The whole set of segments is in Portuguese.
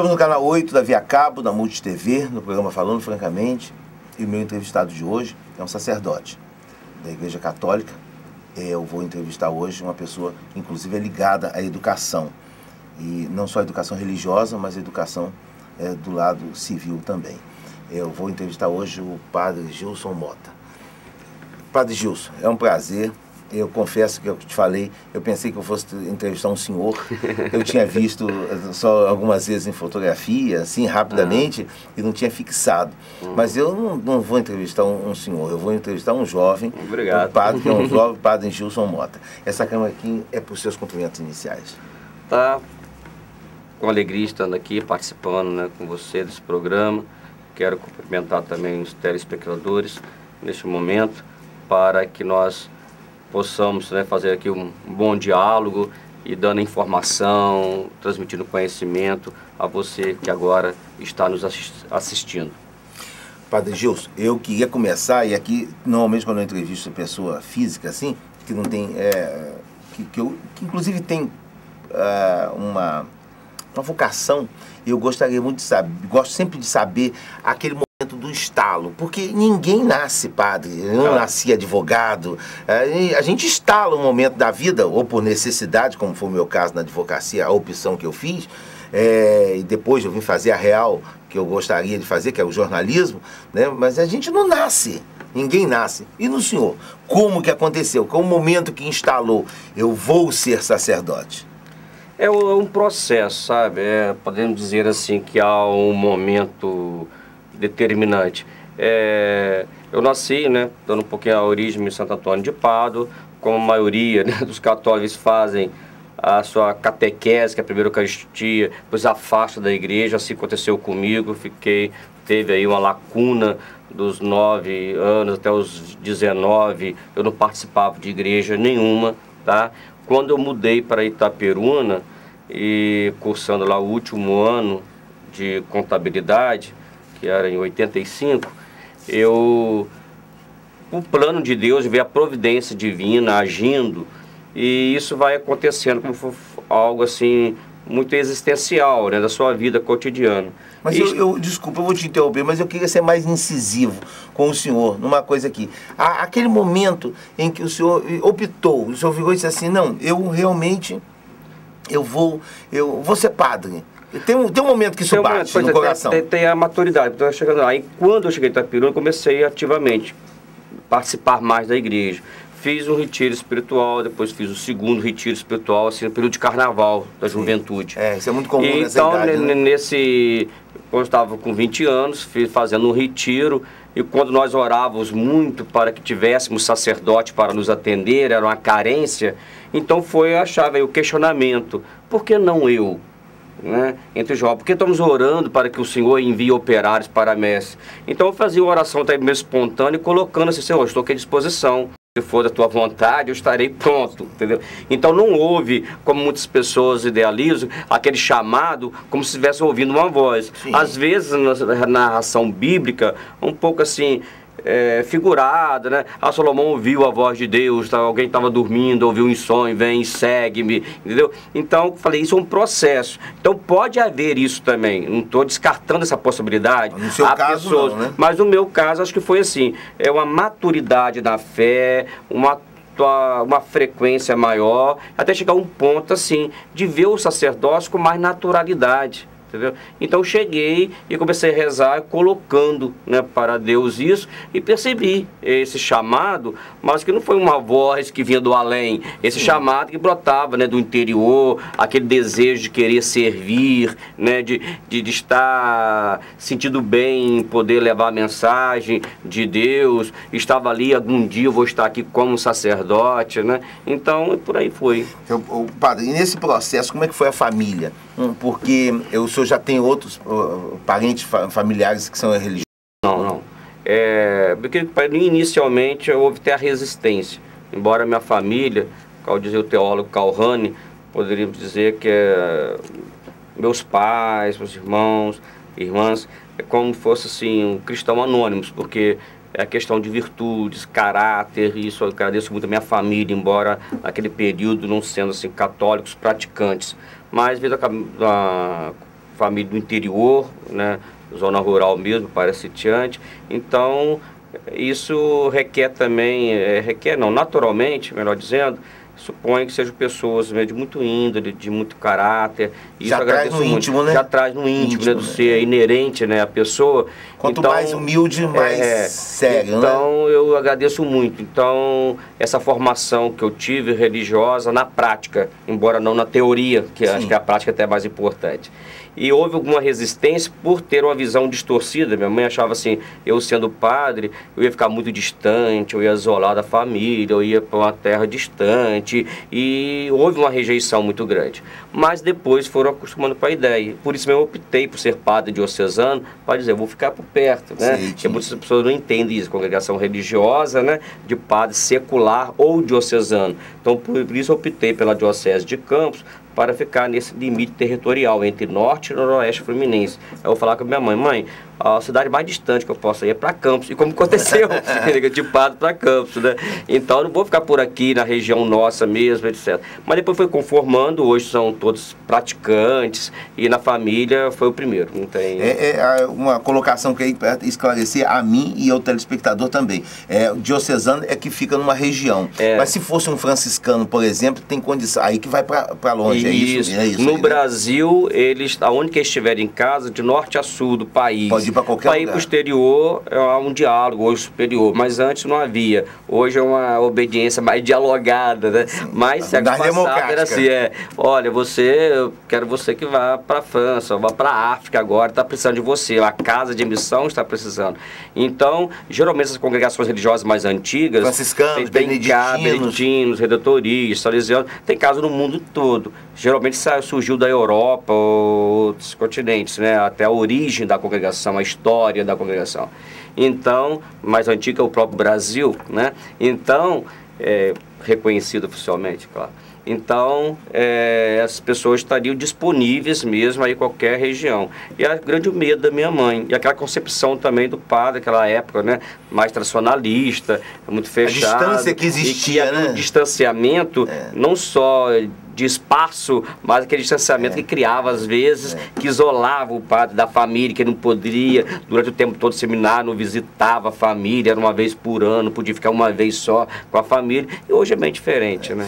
Estamos no canal 8 da Via Cabo, da Multi TV, no programa Falando Francamente. E o meu entrevistado de hoje é um sacerdote da Igreja Católica. Eu vou entrevistar hoje uma pessoa que inclusive é ligada à educação. E não só a educação religiosa, mas a educação do lado civil também. Eu vou entrevistar hoje o padre Gilson Mota. Padre Gilson, é um prazer. Eu confesso que eu te falei, eu pensei que eu fosse entrevistar um senhor. Eu tinha visto só algumas vezes em fotografia, assim, rapidamente, e não tinha fixado. Mas eu não vou entrevistar um senhor, eu vou entrevistar um jovem. Obrigado. Um padre, que é um jovem padre Gilson Mota. Essa câmera aqui é para os seus cumprimentos iniciais. Tá com alegria estando aqui, participando, né, com você desse programa. Quero cumprimentar também os telespectadores neste momento, para que nós possamos, né, fazer aqui um bom diálogo e dando informação, transmitindo conhecimento a você que agora está nos assistindo. Padre Gilson, eu queria começar, e aqui normalmente quando eu entrevisto pessoa física assim, que não tem, que inclusive tem uma vocação, eu gostaria muito de saber, gosto sempre de saber aquele momento do estalo, porque ninguém nasce padre, eu não nasci advogado, a gente estala um momento da vida, ou por necessidade, como foi o meu caso na advocacia, a opção que eu fiz, e depois eu vim fazer a real, que eu gostaria de fazer, que é o jornalismo, né? Mas a gente não nasce, ninguém nasce. E no senhor, como que aconteceu? Qual o momento que instalou, eu vou ser sacerdote? É um processo, sabe? Podemos dizer assim que há um momento determinante. Eu nasci, né, dando um pouquinho a origem em Santo Antônio de Pádua, como a maioria, né, dos católicos fazem a sua catequese, que é a primeira Eucaristia, depois afasta da igreja. Assim aconteceu comigo, teve aí uma lacuna dos 9 anos até os 19, eu não participava de igreja nenhuma, tá? Quando eu mudei para Itaperuna, e cursando lá o último ano de contabilidade, que era em 85, o plano de Deus, ver a providência divina agindo, e isso vai acontecendo como algo assim muito existencial, né, da sua vida cotidiana. Mas desculpa, eu vou te interromper, mas eu queria ser mais incisivo com o senhor numa coisa aqui. Aquele momento em que o senhor optou, o senhor ficou e disse assim, não, eu realmente, eu vou ser padre. Tem um momento que isso bate no coração. Tem a maturidade. Então, aí, quando eu cheguei em Itaperuna, eu comecei ativamente a participar mais da igreja. Fiz um retiro espiritual, depois fiz o segundo retiro espiritual, assim, no período de carnaval da juventude. Isso é muito comum nessa então, idade, né? Quando eu estava com 20 anos, fazendo um retiro, e quando nós orávamos muito para que tivéssemos sacerdote para nos atender, era uma carência, então foi a chave, aí, o questionamento: por que não eu? Né, entre os jovens, porque estamos orando para que o Senhor envie operários para a messe. Então eu fazia uma oração até mesmo espontânea, colocando assim: Senhor, estou aqui à disposição, se for da tua vontade, eu estarei pronto, entendeu? Então não houve, como muitas pessoas idealizam, aquele chamado como se estivesse ouvindo uma voz. Sim. Às vezes na narração bíblica, um pouco assim, figurada, né? Salomão ouviu a voz de Deus, alguém estava dormindo, ouviu um sonho, vem, segue-me, entendeu? Então, falei, isso é um processo. Então, pode haver isso também. Não estou descartando essa possibilidade. No seu caso, pessoas, não, né? Mas no meu caso, acho que foi assim. É uma maturidade na fé, uma frequência maior, até chegar a um ponto, assim, de ver o sacerdócio com mais naturalidade. Entendeu? Então cheguei e comecei a rezar, colocando, né, para Deus isso, e percebi esse chamado, mas que não foi uma voz que vinha do além, esse chamado que brotava, né, do interior, aquele desejo de querer servir, né, de estar sentindo bem em poder levar a mensagem de Deus. Estava ali, algum dia eu vou estar aqui como sacerdote, né? Então por aí foi. Então, padre, e nesse processo, como é que foi a família? Porque o senhor já tem outros parentes familiares que são religiosos? Não. Porque inicialmente houve até a resistência. Embora minha família, como dizia o teólogo Calhani, poderíamos dizer que meus pais, meus irmãos, irmãs, é como se fosse assim, um cristão anônimos, porque é a questão de virtudes, caráter, e isso eu agradeço muito a minha família, embora naquele período não sendo assim católicos praticantes, mas devido a família do interior, né? Zona rural mesmo, para sitiante. Então, isso requer também, requer não, naturalmente, melhor dizendo, suponho que sejam pessoas, né, de muito índole, de muito caráter. Já traz no íntimo, né? Já traz no íntimo, né, do ser inerente, né, a pessoa. Quanto então, mais humilde, mais sério, então, né? Eu agradeço muito. Então, essa formação que eu tive religiosa na prática, embora não na teoria, que acho que a prática é até mais importante. E houve alguma resistência por ter uma visão distorcida. Minha mãe achava assim, eu sendo padre, eu ia ficar muito distante, eu ia isolar da família, eu ia para uma terra distante, e houve uma rejeição muito grande. Mas depois foram acostumando com a ideia. Por isso mesmo eu optei por ser padre diocesano, para dizer, eu vou ficar por perto, né? Porque muitas pessoas não entendem isso, congregação religiosa, né? De padre secular ou diocesano. Então por isso eu optei pela diocese de Campos, para ficar nesse limite territorial entre norte e noroeste fluminense. Eu vou falar com a minha mãe, mãe, a cidade mais distante que eu posso ir é para Campos. E como aconteceu, de padre para Campos, né? Então eu não vou ficar por aqui na região nossa mesmo, etc. Mas depois foi conformando, hoje são todos praticantes e na família foi o primeiro. Não tem... uma colocação que aí para esclarecer a mim e ao telespectador também. O diocesano é que fica numa região. Mas se fosse um franciscano, por exemplo, tem condição, aí que vai para longe. Isso. É isso no aí, Brasil, né? Eles, aonde que estiverem em casa, de norte a sul do país. Pode ir para qualquer lugar. lugar. Para exterior, há um diálogo hoje superior, mas antes não havia. Hoje é uma obediência mais dialogada, né? Sim. Mas século passado era assim, olha, eu quero você que vá para a França, vá para a África agora, está precisando de você, a casa de missão está precisando. Então, geralmente essas congregações religiosas mais antigas, franciscanos, beneditinos, redentoristas, salesianos, tem casa no mundo todo. Geralmente surgiu da Europa ou outros continentes, né? Até a origem da congregação, a história da congregação. Então, mais antiga é o próprio Brasil, né? Então, reconhecido oficialmente, claro. Então, as pessoas estariam disponíveis mesmo aí em qualquer região. E a grande medo da minha mãe. E aquela concepção também do padre, naquela época, né? Mais tradicionalista, muito fechado. A distância que existia, e que havia um distanciamento, não só de espaço, mas aquele distanciamento que criava às vezes, que isolava o padre da família, que não poderia, durante o tempo todo, seminário, não visitava a família, era uma vez por ano, podia ficar uma vez só com a família, e hoje é bem diferente, né?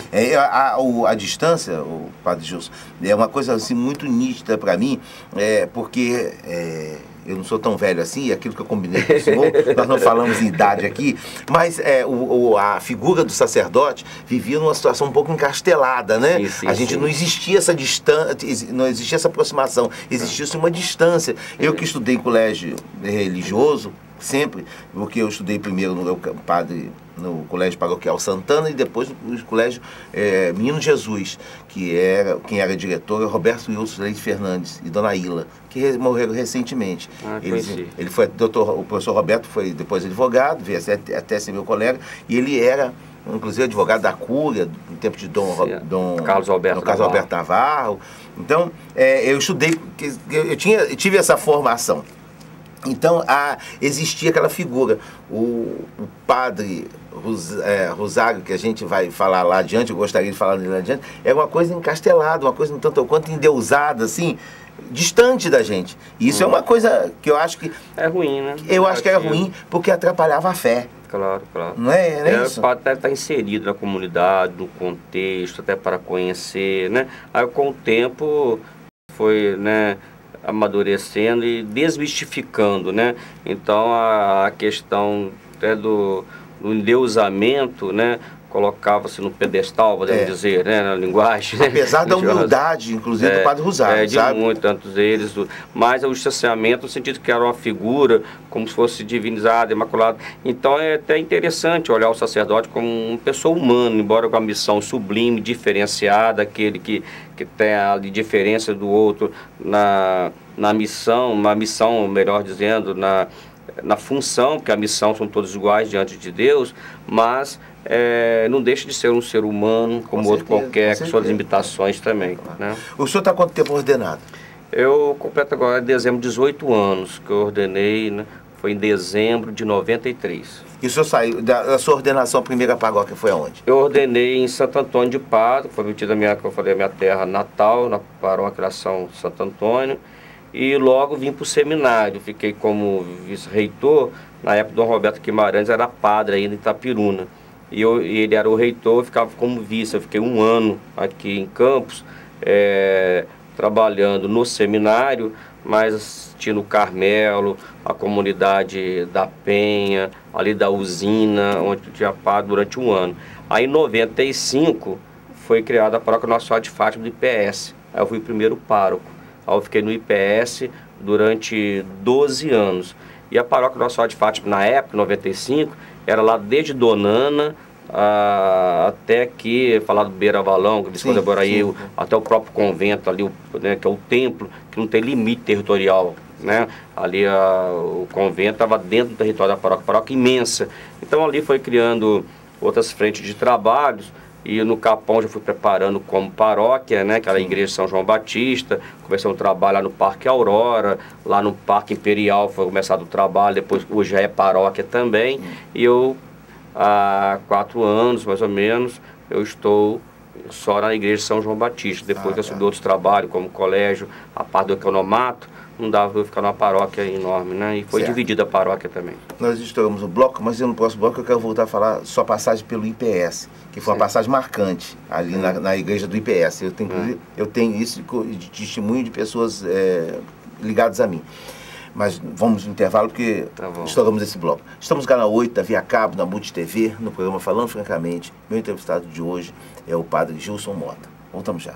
A distância, o padre Gilson, é uma coisa assim muito nítida para mim, porque eu não sou tão velho assim, aquilo que eu combinei com o senhor, nós não falamos em idade aqui, mas a figura do sacerdote vivia numa situação um pouco encastelada, né? Sim, a gente não existia essa distância, não existia essa aproximação, existia uma distância. Eu que estudei em colégio religioso, sempre, porque eu estudei primeiro no Colégio Paroquial Santana e depois no Colégio Menino Jesus, quem era diretor é Roberto Wilson Leite Fernandes e Dona Ila, que morreram recentemente. Ele foi o professor Roberto foi depois advogado, veio até ser meu colega, e ele era inclusive advogado da Cúria, no tempo de Dom Carlos Alberto Navarro. Então, eu estudei, eu tive essa formação. Então, existia aquela figura, o padre Rosário, que a gente vai falar lá adiante, eu gostaria de falar lá adiante, é uma coisa encastelada, uma coisa um tanto ou quanto endeusada, assim, distante da gente. E isso é uma coisa que eu acho que... É ruim, né? Eu acho que é ruim porque atrapalhava a fé. Claro. Não é isso? O padre deve estar inserido na comunidade, no contexto, até para conhecer, né? Aí, com o tempo, foi, né, amadurecendo e desmistificando, né? Então, a questão até do endeusamento, né? Colocava-se no pedestal, podemos dizer, né, na linguagem. Apesar da humildade, inclusive, do padre Rosário, sabe? Muito, tantos eles, mas o distanciamento no sentido que era uma figura como se fosse divinizada, imaculada. Então é até interessante olhar o sacerdote como uma pessoa humana, embora com a missão sublime, diferenciada, aquele que tem a diferença do outro na missão, uma missão, melhor dizendo, na função, porque a missão são todos iguais diante de Deus, mas não deixa de ser um ser humano como outro qualquer, com suas limitações também. Né? O senhor está quanto tempo ordenado? Eu completo agora em dezembro 18 anos, que eu ordenei, né? Foi em dezembro de 93. E o senhor saiu, da sua ordenação, a primeira paróquia foi aonde? Eu ordenei em Santo Antônio de Padre, foi metida a minha terra natal, na paróquia São Santo Antônio. e logo vim para o seminário. Fiquei como vice-reitor, na época do Dom Roberto Guimarães era padre ainda em Itapiruna. E ele era o reitor, eu ficava como vice. Eu fiquei 1 ano aqui em Campos, trabalhando no seminário, mas assistindo o Carmelo, a comunidade da Penha, ali da usina, onde eu tinha padre durante 1 ano. Aí em 95 foi criada a paróquia Nossa Senhora de Fátima do IPS. Aí eu fui o primeiro pároco. Aí eu fiquei no IPS durante 12 anos. E a paróquia Nossa Senhora de Fátima, na época, 95, era lá desde Donana até aqui, falar do Beira Valão, até o próprio convento ali, né, que é o templo, que não tem limite territorial, né? Ali o convento estava dentro do território da paróquia imensa. Então ali foi criando outras frentes de trabalhos. E no Capão já fui preparando como paróquia, né? Que era a igreja de São João Batista. Comecei um trabalho lá no Parque Aurora, lá no Parque Imperial foi começado o trabalho, depois hoje já é paróquia também. E eu, há 4 anos mais ou menos, eu estou só na igreja de São João Batista. Depois que eu assumi outros trabalhos, como colégio, a parte do economato, não dava para eu ficar numa paróquia enorme, né? E foi dividida a paróquia também. Nós estouramos o bloco, mas no próximo bloco eu quero voltar a falar sua passagem pelo IPS, que foi uma passagem marcante ali na igreja do IPS. Eu tenho isso de testemunho de pessoas ligadas a mim. Mas vamos no intervalo porque estouramos esse bloco. Estamos no canal 8 da Via Cabo, na Multi TV, no programa Falando Francamente. Meu entrevistado de hoje é o padre Gilson Mota. Voltamos já.